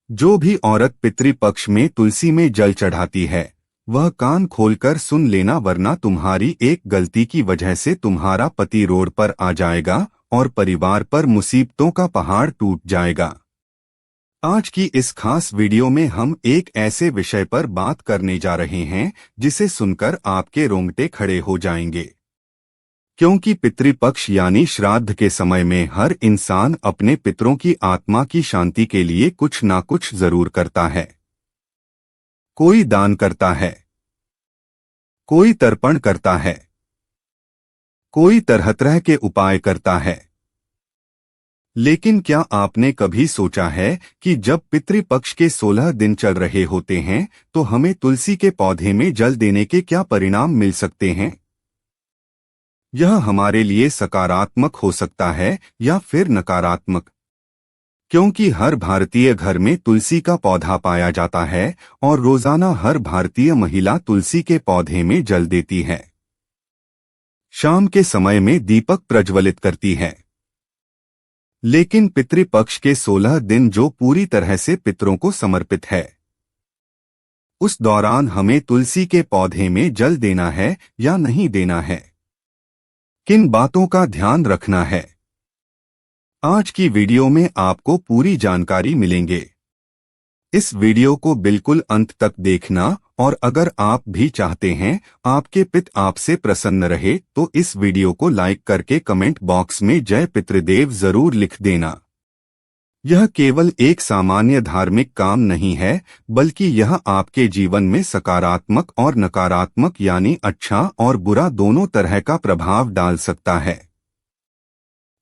जो भी औरत पितृपक्ष में तुलसी में जल चढ़ाती है वह कान खोलकर सुन लेना, वरना तुम्हारी एक गलती की वजह से तुम्हारा पति रोड पर आ जाएगा और परिवार पर मुसीबतों का पहाड़ टूट जाएगा। आज की इस खास वीडियो में हम एक ऐसे विषय पर बात करने जा रहे हैं जिसे सुनकर आपके रोंगटे खड़े हो जाएंगे, क्योंकि पितृपक्ष यानी श्राद्ध के समय में हर इंसान अपने पितरों की आत्मा की शांति के लिए कुछ ना कुछ जरूर करता है। कोई दान करता है, कोई तर्पण करता है, कोई तरह तरह के उपाय करता है। लेकिन क्या आपने कभी सोचा है कि जब पितृपक्ष के 16 दिन चल रहे होते हैं तो हमें तुलसी के पौधे में जल देने के क्या परिणाम मिल सकते हैं? यह हमारे लिए सकारात्मक हो सकता है या फिर नकारात्मक, क्योंकि हर भारतीय घर में तुलसी का पौधा पाया जाता है और रोजाना हर भारतीय महिला तुलसी के पौधे में जल देती है। शाम के समय में दीपक प्रज्वलित करती है। लेकिन पितृपक्ष के 16 दिन जो पूरी तरह से पितरों को समर्पित है, उस दौरान हमें तुलसी के पौधे में जल देना है या नहीं देना है, किन बातों का ध्यान रखना है, आज की वीडियो में आपको पूरी जानकारी मिलेंगे। इस वीडियो को बिल्कुल अंत तक देखना, और अगर आप भी चाहते हैं आपके पिता आपसे प्रसन्न रहे तो इस वीडियो को लाइक करके कमेंट बॉक्स में जय पितृदेव जरूर लिख देना। यह केवल एक सामान्य धार्मिक काम नहीं है, बल्कि यह आपके जीवन में सकारात्मक और नकारात्मक यानी अच्छा और बुरा दोनों तरह का प्रभाव डाल सकता है।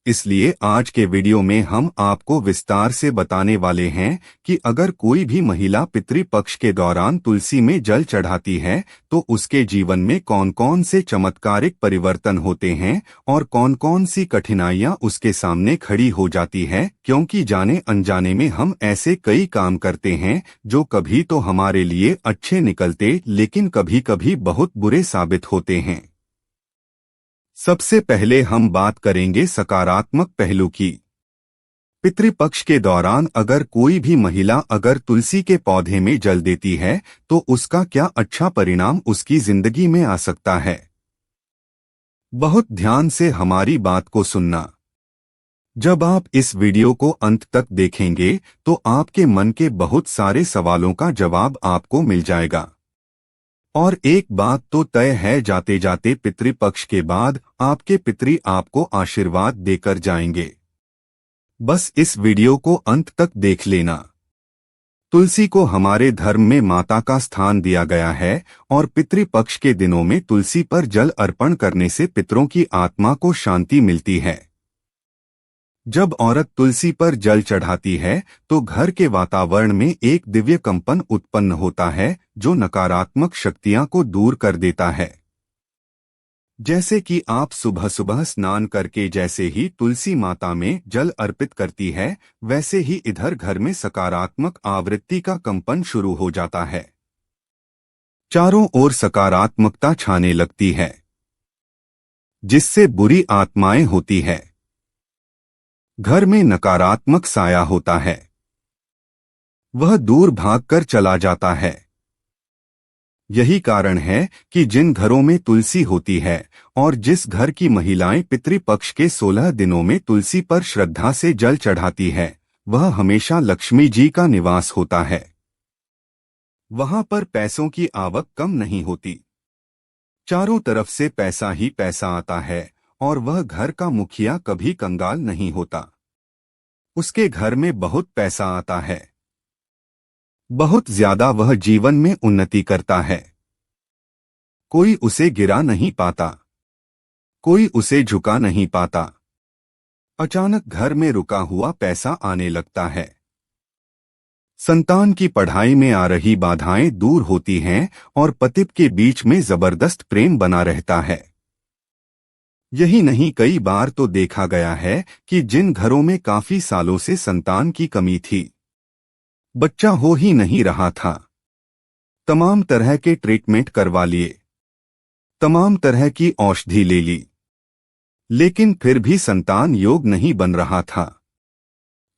इसलिए आज के वीडियो में हम आपको विस्तार से बताने वाले हैं कि अगर कोई भी महिला पितृपक्ष के दौरान तुलसी में जल चढ़ाती है तो उसके जीवन में कौन कौन से चमत्कारिक परिवर्तन होते हैं और कौन कौन सी कठिनाइयां उसके सामने खड़ी हो जाती है, क्योंकि जाने अनजाने में हम ऐसे कई काम करते हैं जो कभी तो हमारे लिए अच्छे निकलते लेकिन कभी कभी बहुत बुरे साबित होते हैं। सबसे पहले हम बात करेंगे सकारात्मक पहलू की। पितृपक्ष के दौरान अगर कोई भी महिला अगर तुलसी के पौधे में जल देती है तो उसका क्या अच्छा परिणाम उसकी जिंदगी में आ सकता है। बहुत ध्यान से हमारी बात को सुनना। जब आप इस वीडियो को अंत तक देखेंगे तो आपके मन के बहुत सारे सवालों का जवाब आपको मिल जाएगा। और एक बात तो तय है, जाते जाते पितृपक्ष के बाद आपके पितरी आपको आशीर्वाद देकर जाएंगे। बस इस वीडियो को अंत तक देख लेना। तुलसी को हमारे धर्म में माता का स्थान दिया गया है और पितृपक्ष के दिनों में तुलसी पर जल अर्पण करने से पितरों की आत्मा को शांति मिलती है। जब औरत तुलसी पर जल चढ़ाती है तो घर के वातावरण में एक दिव्य कंपन उत्पन्न होता है जो नकारात्मक शक्तियां को दूर कर देता है। जैसे कि आप सुबह सुबह स्नान करके जैसे ही तुलसी माता में जल अर्पित करती है, वैसे ही इधर घर में सकारात्मक आवृत्ति का कंपन शुरू हो जाता है। चारों ओर सकारात्मकता छाने लगती है, जिससे बुरी आत्माएं होती है। घर में नकारात्मक साया होता है, वह दूर भागकर चला जाता है। यही कारण है कि जिन घरों में तुलसी होती है और जिस घर की महिलाएं पितृपक्ष के 16 दिनों में तुलसी पर श्रद्धा से जल चढ़ाती है, वह हमेशा लक्ष्मी जी का निवास होता है। वहां पर पैसों की आवक कम नहीं होती, चारों तरफ से पैसा ही पैसा आता है और वह घर का मुखिया कभी कंगाल नहीं होता। उसके घर में बहुत पैसा आता है, बहुत ज्यादा वह जीवन में उन्नति करता है। कोई उसे गिरा नहीं पाता, कोई उसे झुका नहीं पाता। अचानक घर में रुका हुआ पैसा आने लगता है। संतान की पढ़ाई में आ रही बाधाएं दूर होती हैं और पति के बीच में जबरदस्त प्रेम बना रहता है। यही नहीं, कई बार तो देखा गया है कि जिन घरों में काफी सालों से संतान की कमी थी, बच्चा हो ही नहीं रहा था, तमाम तरह के ट्रीटमेंट करवा लिए, तमाम तरह की औषधि ले ली, लेकिन फिर भी संतान योग नहीं बन रहा था।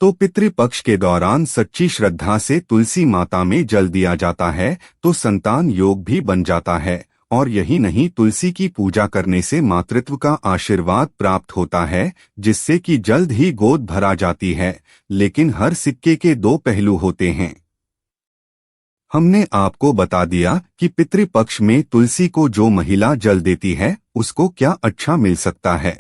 तो पितृपक्ष के दौरान सच्ची श्रद्धा से तुलसी माता में जल दिया जाता है तो संतान योग भी बन जाता है। और यही नहीं, तुलसी की पूजा करने से मातृत्व का आशीर्वाद प्राप्त होता है, जिससे कि जल्द ही गोद भरा जाती है। लेकिन हर सिक्के के दो पहलू होते हैं। हमने आपको बता दिया कि पितृपक्ष में तुलसी को जो महिला जल देती है उसको क्या अच्छा मिल सकता है।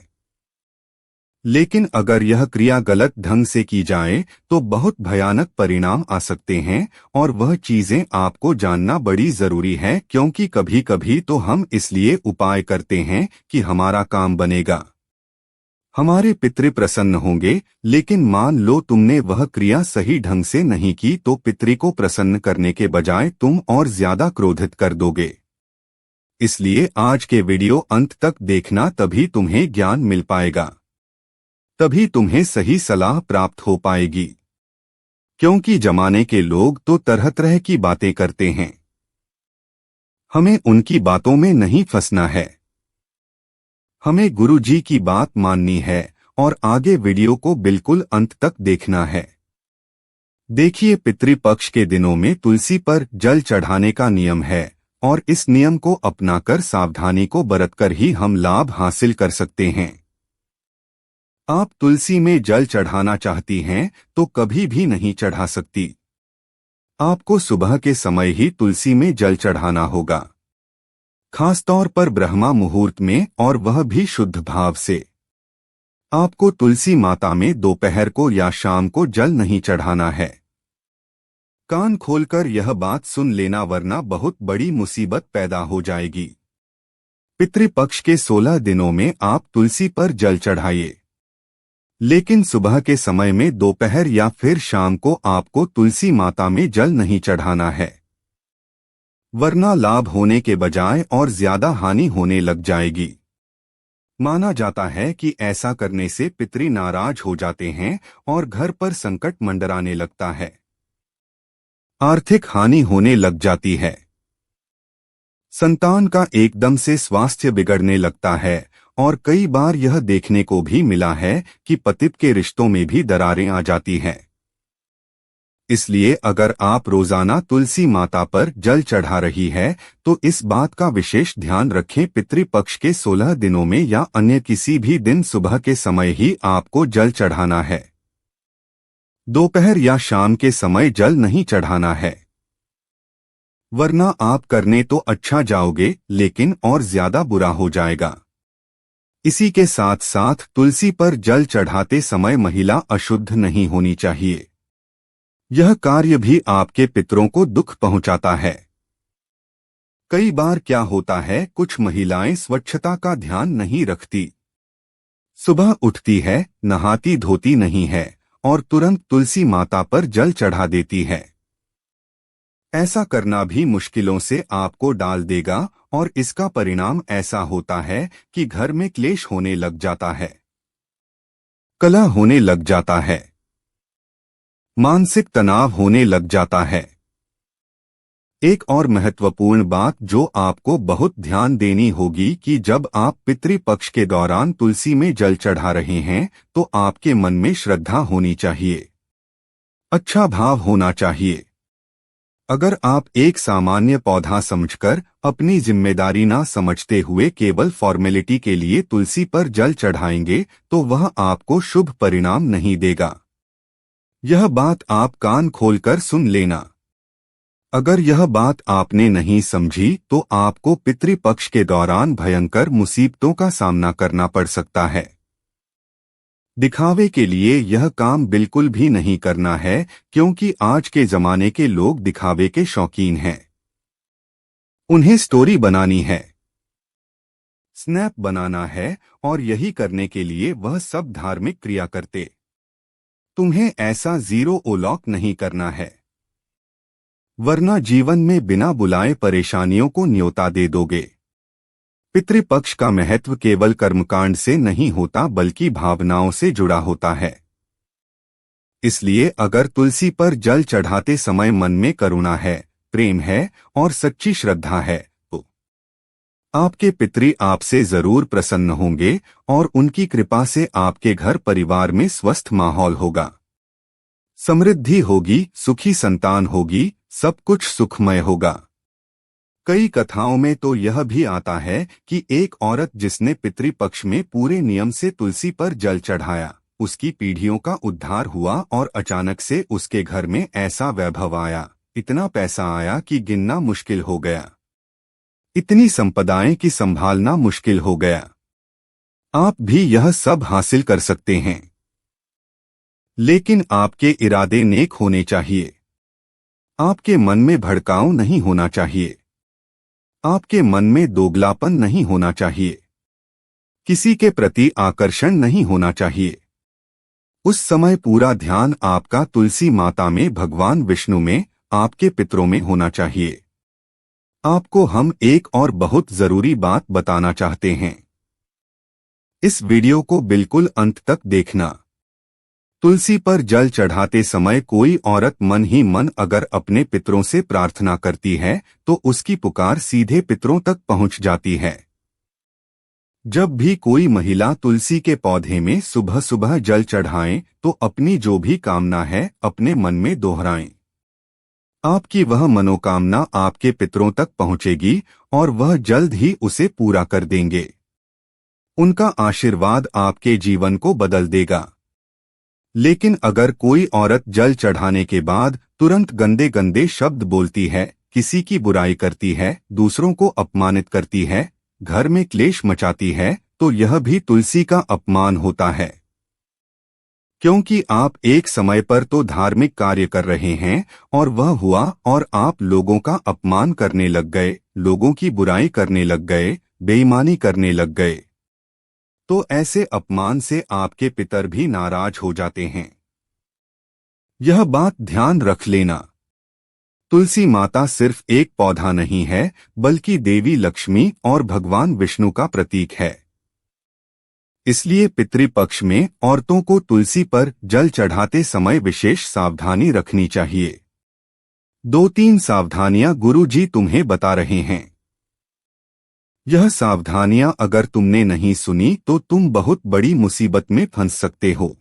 लेकिन अगर यह क्रिया गलत ढंग से की जाए तो बहुत भयानक परिणाम आ सकते हैं, और वह चीजें आपको जानना बड़ी जरूरी है, क्योंकि कभी कभी तो हम इसलिए उपाय करते हैं कि हमारा काम बनेगा, हमारे पितृ प्रसन्न होंगे, लेकिन मान लो तुमने वह क्रिया सही ढंग से नहीं की तो पितृ को प्रसन्न करने के बजाय तुम और ज्यादा क्रोधित कर दोगे। इसलिए आज के वीडियो अंत तक देखना, तभी तुम्हें ज्ञान मिल पाएगा, तभी तुम्हें सही सलाह प्राप्त हो पाएगी। क्योंकि जमाने के लोग तो तरह तरह की बातें करते हैं, हमें उनकी बातों में नहीं फंसना है, हमें गुरुजी की बात माननी है और आगे वीडियो को बिल्कुल अंत तक देखना है। देखिए, पितृपक्ष के दिनों में तुलसी पर जल चढ़ाने का नियम है, और इस नियम को अपनाकर सावधानी को बरतकर ही हम लाभ हासिल कर सकते हैं। आप तुलसी में जल चढ़ाना चाहती हैं तो कभी भी नहीं चढ़ा सकती। आपको सुबह के समय ही तुलसी में जल चढ़ाना होगा, खासतौर पर ब्रह्मा मुहूर्त में, और वह भी शुद्ध भाव से। आपको तुलसी माता में दोपहर को या शाम को जल नहीं चढ़ाना है। कान खोलकर यह बात सुन लेना, वरना बहुत बड़ी मुसीबत पैदा हो जाएगी। पितृपक्ष के 16 दिनों में आप तुलसी पर जल चढ़ाइए, लेकिन सुबह के समय में, दोपहर या फिर शाम को आपको तुलसी माता में जल नहीं चढ़ाना है, वरना लाभ होने के बजाय और ज्यादा हानि होने लग जाएगी। माना जाता है कि ऐसा करने से पितृ नाराज हो जाते हैं और घर पर संकट मंडराने लगता है, आर्थिक हानि होने लग जाती है, संतान का एकदम से स्वास्थ्य बिगड़ने लगता है, और कई बार यह देखने को भी मिला है कि पति के रिश्तों में भी दरारें आ जाती हैं। इसलिए अगर आप रोजाना तुलसी माता पर जल चढ़ा रही है तो इस बात का विशेष ध्यान रखें, पितृपक्ष के 16 दिनों में या अन्य किसी भी दिन सुबह के समय ही आपको जल चढ़ाना है, दोपहर या शाम के समय जल नहीं चढ़ाना है, वरना आप करने तो अच्छा जाओगे लेकिन और ज्यादा बुरा हो जाएगा। इसी के साथ साथ तुलसी पर जल चढ़ाते समय महिला अशुद्ध नहीं होनी चाहिए। यह कार्य भी आपके पितरों को दुख पहुंचाता है। कई बार क्या होता है, कुछ महिलाएं स्वच्छता का ध्यान नहीं रखती, सुबह उठती है, नहाती धोती नहीं है और तुरंत तुलसी माता पर जल चढ़ा देती है। ऐसा करना भी मुश्किलों से आपको डाल देगा, और इसका परिणाम ऐसा होता है कि घर में क्लेश होने लग जाता है, कलह होने लग जाता है, मानसिक तनाव होने लग जाता है। एक और महत्वपूर्ण बात जो आपको बहुत ध्यान देनी होगी कि जब आप पितृपक्ष के दौरान तुलसी में जल चढ़ा रहे हैं तो आपके मन में श्रद्धा होनी चाहिए, अच्छा भाव होना चाहिए। अगर आप एक सामान्य पौधा समझकर, अपनी जिम्मेदारी ना समझते हुए केवल फॉर्मेलिटी के लिए तुलसी पर जल चढ़ाएंगे तो वह आपको शुभ परिणाम नहीं देगा। यह बात आप कान खोलकर सुन लेना। अगर यह बात आपने नहीं समझी तो आपको पितृपक्ष के दौरान भयंकर मुसीबतों का सामना करना पड़ सकता है। दिखावे के लिए यह काम बिल्कुल भी नहीं करना है, क्योंकि आज के जमाने के लोग दिखावे के शौकीन हैं। उन्हें स्टोरी बनानी है, स्नैप बनाना है, और यही करने के लिए वह सब धार्मिक क्रिया करते। तुम्हें ऐसा 0 o'clock नहीं करना है, वरना जीवन में बिना बुलाए परेशानियों को न्योता दे दोगे। पितृपक्ष का महत्व केवल कर्मकांड से नहीं होता बल्कि भावनाओं से जुड़ा होता है। इसलिए अगर तुलसी पर जल चढ़ाते समय मन में करुणा है, प्रेम है और सच्ची श्रद्धा है तो आपके पितृ आपसे जरूर प्रसन्न होंगे और उनकी कृपा से आपके घर परिवार में स्वस्थ माहौल होगा। समृद्धि होगी, सुखी संतान होगी, सब कुछ सुखमय होगा। कई कथाओं में तो यह भी आता है कि एक औरत जिसने पितृपक्ष में पूरे नियम से तुलसी पर जल चढ़ाया, उसकी पीढ़ियों का उद्धार हुआ और अचानक से उसके घर में ऐसा वैभव आया, इतना पैसा आया कि गिनना मुश्किल हो गया, इतनी संपदाएं कि संभालना मुश्किल हो गया। आप भी यह सब हासिल कर सकते हैं, लेकिन आपके इरादे नेक होने चाहिए। आपके मन में भड़काव नहीं होना चाहिए, आपके मन में दोगलापन नहीं होना चाहिए, किसी के प्रति आकर्षण नहीं होना चाहिए। उस समय पूरा ध्यान आपका तुलसी माता में, भगवान विष्णु में, आपके पितरों में होना चाहिए। आपको हम एक और बहुत जरूरी बात बताना चाहते हैं। इस वीडियो को बिल्कुल अंत तक देखना। तुलसी पर जल चढ़ाते समय कोई औरत मन ही मन अगर अपने पितरों से प्रार्थना करती है तो उसकी पुकार सीधे पितरों तक पहुंच जाती है। जब भी कोई महिला तुलसी के पौधे में सुबह सुबह जल चढ़ाएं तो अपनी जो भी कामना है अपने मन में दोहराएं। आपकी वह मनोकामना आपके पितरों तक पहुंचेगी और वह जल्द ही उसे पूरा कर देंगे। उनका आशीर्वाद आपके जीवन को बदल देगा। लेकिन अगर कोई औरत जल चढ़ाने के बाद तुरंत गंदे गंदे शब्द बोलती है, किसी की बुराई करती है, दूसरों को अपमानित करती है, घर में क्लेश मचाती है, तो यह भी तुलसी का अपमान होता है। क्योंकि आप एक समय पर तो धार्मिक कार्य कर रहे हैं और वह हुआ और आप लोगों का अपमान करने लग गए, लोगों की बुराई करने लग गए, बेईमानी करने लग गए, तो ऐसे अपमान से आपके पितर भी नाराज हो जाते हैं। यह बात ध्यान रख लेना। तुलसी माता सिर्फ एक पौधा नहीं है, बल्कि देवी लक्ष्मी और भगवान विष्णु का प्रतीक है। इसलिए पितृपक्ष में औरतों को तुलसी पर जल चढ़ाते समय विशेष सावधानी रखनी चाहिए। 2-3 सावधानियां गुरुजी तुम्हें बता रहे हैं। यह सावधानियां अगर तुमने नहीं सुनी तो तुम बहुत बड़ी मुसीबत में फंस सकते हो।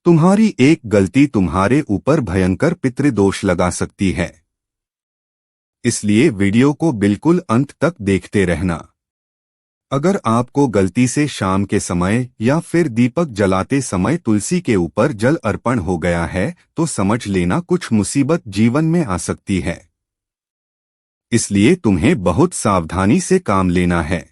तुम्हारी एक गलती तुम्हारे ऊपर भयंकर पितृदोष लगा सकती है। इसलिए वीडियो को बिल्कुल अंत तक देखते रहना। अगर आपको गलती से शाम के समय या फिर दीपक जलाते समय तुलसी के ऊपर जल अर्पण हो गया है तो समझ लेना कुछ मुसीबत जीवन में आ सकती है। इसलिए तुम्हें बहुत सावधानी से काम लेना है।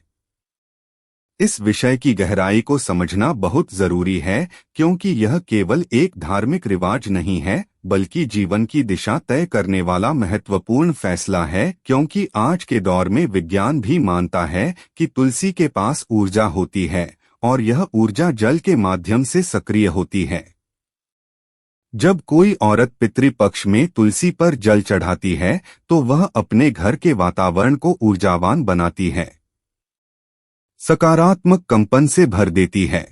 इस विषय की गहराई को समझना बहुत जरूरी है, क्योंकि यह केवल एक धार्मिक रिवाज नहीं है, बल्कि जीवन की दिशा तय करने वाला महत्वपूर्ण फैसला है। क्योंकि आज के दौर में विज्ञान भी मानता है कि तुलसी के पास ऊर्जा होती है और यह ऊर्जा जल के माध्यम से सक्रिय होती है। जब कोई औरत पितृपक्ष में तुलसी पर जल चढ़ाती है तो वह अपने घर के वातावरण को ऊर्जावान बनाती है, सकारात्मक कंपन से भर देती है।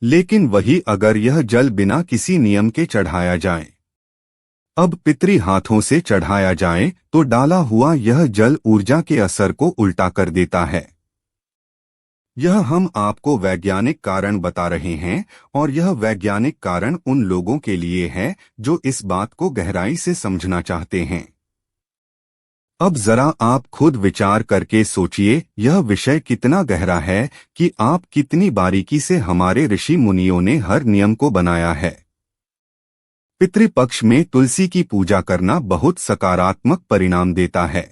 लेकिन वही अगर यह जल बिना किसी नियम के चढ़ाया जाए, अब पितृ हाथों से चढ़ाया जाए, तो डाला हुआ यह जल ऊर्जा के असर को उल्टा कर देता है। यह हम आपको वैज्ञानिक कारण बता रहे हैं और यह वैज्ञानिक कारण उन लोगों के लिए है जो इस बात को गहराई से समझना चाहते हैं। अब जरा आप खुद विचार करके सोचिए, यह विषय कितना गहरा है कि आप कितनी बारीकी से हमारे ऋषि मुनियों ने हर नियम को बनाया है। पितृपक्ष में तुलसी की पूजा करना बहुत सकारात्मक परिणाम देता है,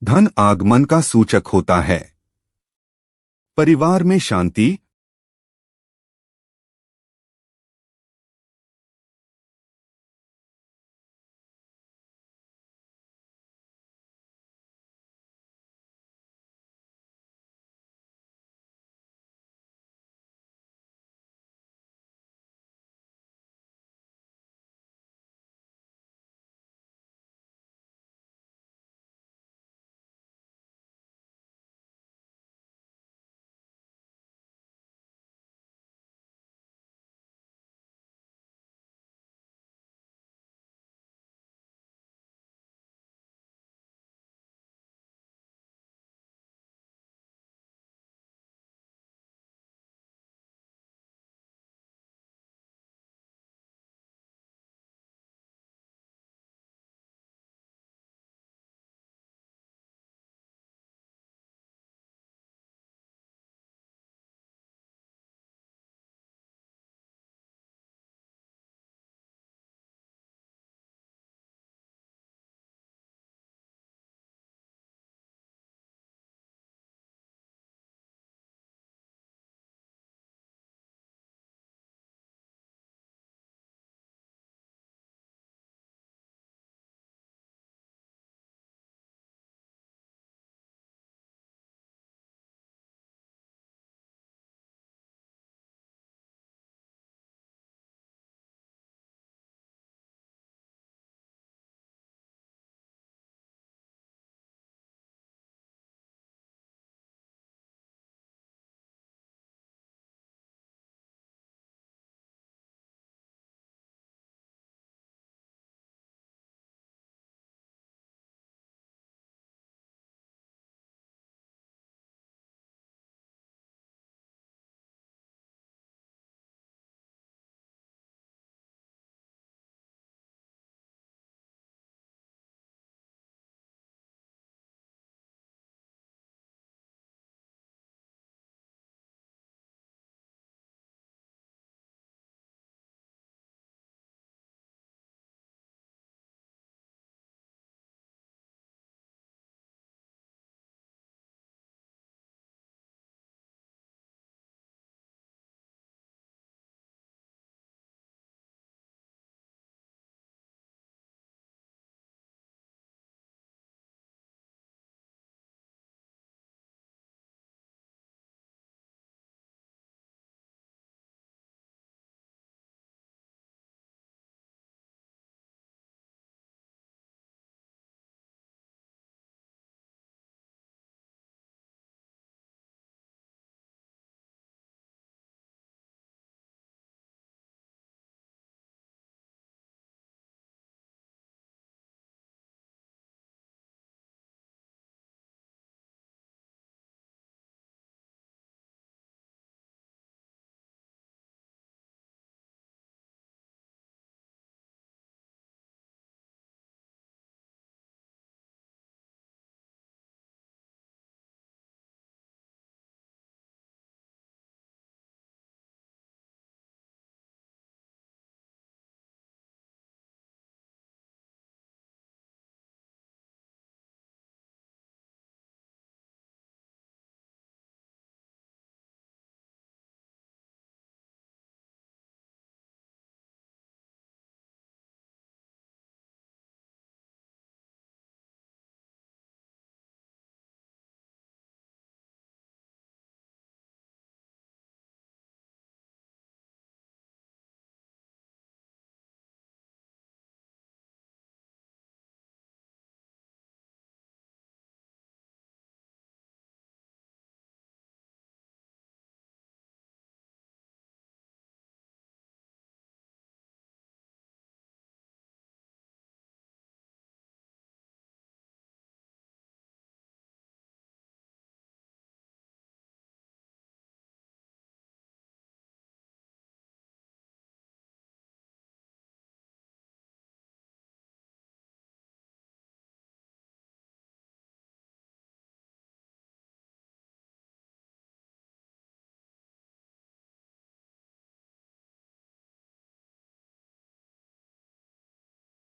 धन आगमन का सूचक होता है, परिवार में शांति,